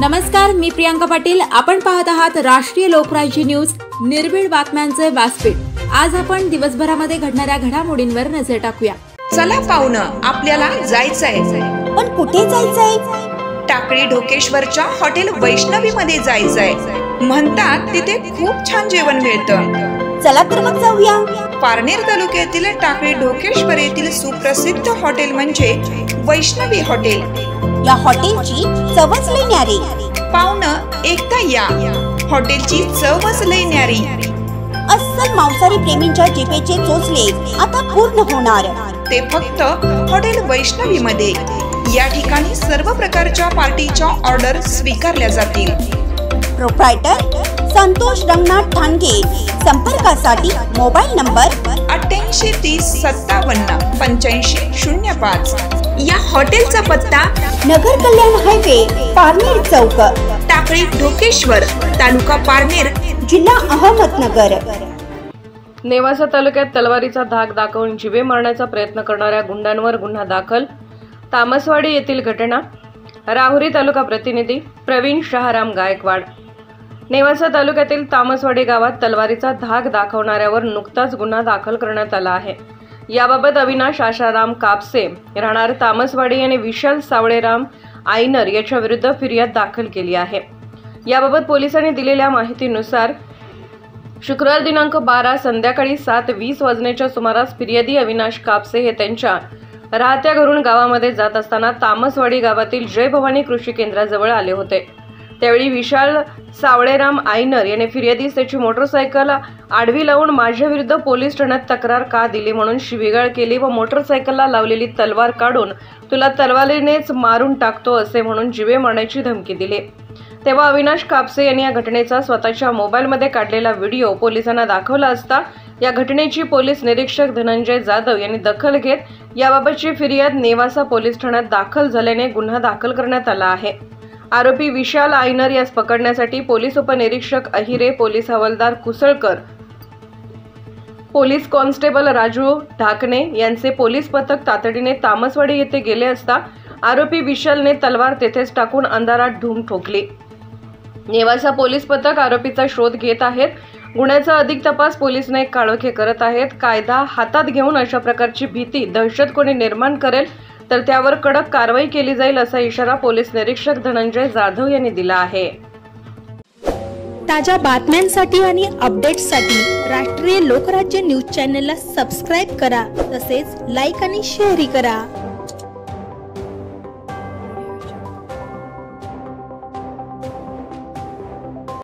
नमस्कार, मी प्रियांका पाटील। आपण पाहत आहात राष्ट्रीय लोकराज्य न्यूज, निर्भीड बातम्यांचे व्यासपीठ। आज आपण दिवसभरामध्ये घडणाऱ्या घडामोडींवर नजर टाकूया। चला पाहुणं, आपल्याला जायचंय। पण कुठे जायचंय? टाकळी ढोकेश्वरच्या हॉटेल वैष्णवी मध्ये जायचंय। म्हणतात तिथे खूप छान जेवण मिळतं। चला तर मग जाऊया। पारनेर तालुक्यातील टाकळी ढोकेश्वर येथील सुप्रसिद्ध हॉटेल म्हणजे वैष्णवी हॉटेल। या हॉटेलची चवच लई न्यारी। पाहुणं, एकदा या, हॉटेलची चवच लई न्यारी। अस्सल मांसाहारी प्रेमींच्या जिभेचे चोचले आता पूर्ण होणार, ते फक्त हॉटेल वैष्णवी मध्ये। या ठिकाणी सर्व प्रकारच्या पार्टीच्या ऑर्डर स्वीकारल्या जातील। प्रोप्रायटर संतोष रंगनाथ ठाणगे। संपर्कासाठी मोबाईल नंबर 88 30 57 85 05। या हॉटेलचा पत्ता नगर कल्याण हायवे, पारनेर चौक, टाकळी ढोकेश्वर, तालुका पारनेर, जिल्हा अहमदनगर। नेवासा तालुक्यात तलवारीचा धाक दाखवून जिवे मारण्याचा प्रयत्न करणाऱ्या गुंडांवर गुन्हा दाखल। तामसवाडी येथील घटना। राहुरी तालुका प्रतिनिधी प्रवीण शहाराम गायकवाड। नेवासा तालुक्यातील तामसवाडी गावात तलवारीचा धाक दाखवणाऱ्यावर नुकताच गुन्हा दाखल करण्यात आला आहे। याबाबत अविनाश आशाराम कापसे राहणार तामसवाडी आणि विशाल सावळेराम आयनर याच्या विरुद्ध फिर्याद दाखल केली आहे। याबाबत पोलिसांनी दिलेल्या माहितीनुसार शुक्रवार दिनांक 12 संध्याकाळी 7:20 वाजण्याच्या सुमारास फिर्यादी अविनाश कापसे हे त्यांच्या राहत्या घरून गावामध्ये जात असताना तामसवाडी गावातील जय भवानी कृषी केंद्राजवळ आले होते। त्यावेळी विशाल सावळेराम आयनर याने फिर्यादीस त्याची मोटरसायकल आडवी लावून माझ्या विरुद्ध पोलीस ठाण्यात तक्रार का दिली म्हणून शिवीगाळ केली व मोटरसायकलला लावलेली तलवार काढून तुला तलवारीनेच मारून टाकतो असे म्हणून जिवे मारण्याची धमकी दिली। तेव्हा अविनाश कापसे यांनी या घटनेचा स्वतःच्या मोबाईलमध्ये काढलेला व्हिडिओ पोलिसांना दाखवला असता या घटनेची पोलीस निरीक्षक धनंजय जाधव यांनी दखल घेत याबाबतची फिर्याद नेवासा पोलीस ठाण्यात दाखल झाल्याने गुन्हा दाखल करण्यात आला आहे। आरोपी विशाल आयनर यास पकडण्यासाठी पोलीस उपनिरीक्षक अहिरे, पोलीस हवालदार कुसळकर, पोलीस कॉन्स्टेबल राजू ढाकणे यांचे पोलीस पथक तातडीने तामसवाडी येथे गेले असता आरोपी विशालने तलवार तेथेच टाकून अंधारात धूम ठोकली। नेवासा पोलीस पथक आरोपीचा शोध घेत आहेत। गुन्ह्याचा अधिक तपास पोलीस नाईक काळोखे करत आहेत। कायदा हातात घेऊन अशा प्रकारची भीती, दहशत कोणी निर्माण करेल तर त्यावर कडक कारवाई केली जाईल असा इशारा पोलीस निरीक्षक धनंजय जाधव यांनी दिला आहे। ताज्या बातम्यांसाठी आणि अपडेट्ससाठी राष्ट्रीय लोकराज्य न्यूज चॅनलला सबस्क्राईब करा, तसेच लाईक आणि शेअरही करा।